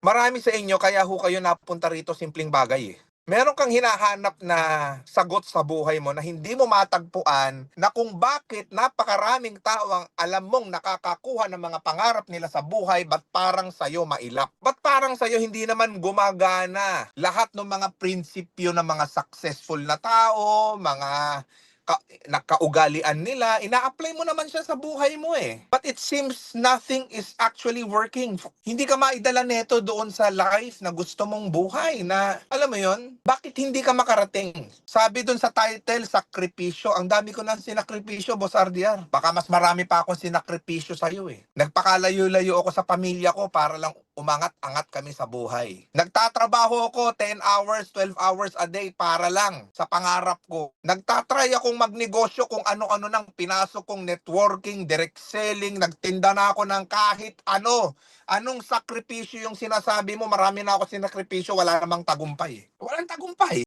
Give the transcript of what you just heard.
Marami sa inyo kaya ho kayo napunta rito simpleng bagay, eh. Meron kang hinahanap na sagot sa buhay mo na hindi mo matagpuan na kung bakit napakaraming tao ang alam mong nakakakuha ng mga pangarap nila sa buhay, ba't parang sa'yo mailap? Ba't parang sa'yo hindi naman gumagana lahat ng mga prinsipyo ng mga successful na tao, mga nakaugalian nila, ina-apply mo naman siya sa buhay mo eh. But it seems nothing is actually working. Hindi ka maidala neto doon sa life na gusto mong buhay na, alam mo yon, bakit hindi ka makarating? Sabi doon sa title, sakripisyo. Ang dami ko nang sinakripisyo, Boss Ardiar. Baka mas marami pa akong sinakripisyo sa'yo eh. Nagpakalayo-layo ako sa pamilya ko para lang umangat-angat kami sa buhay. Nagtatrabaho ako 10 hours, 12 hours a day para lang sa pangarap ko. Nagtatry akong magnegosyo kung ano-ano nang pinasok kong networking, direct selling, nagtinda na ako ng kahit ano. Anong sakripisyo yung sinasabi mo? Marami na ako sinakripisyo, wala namang tagumpay. Walang tagumpay.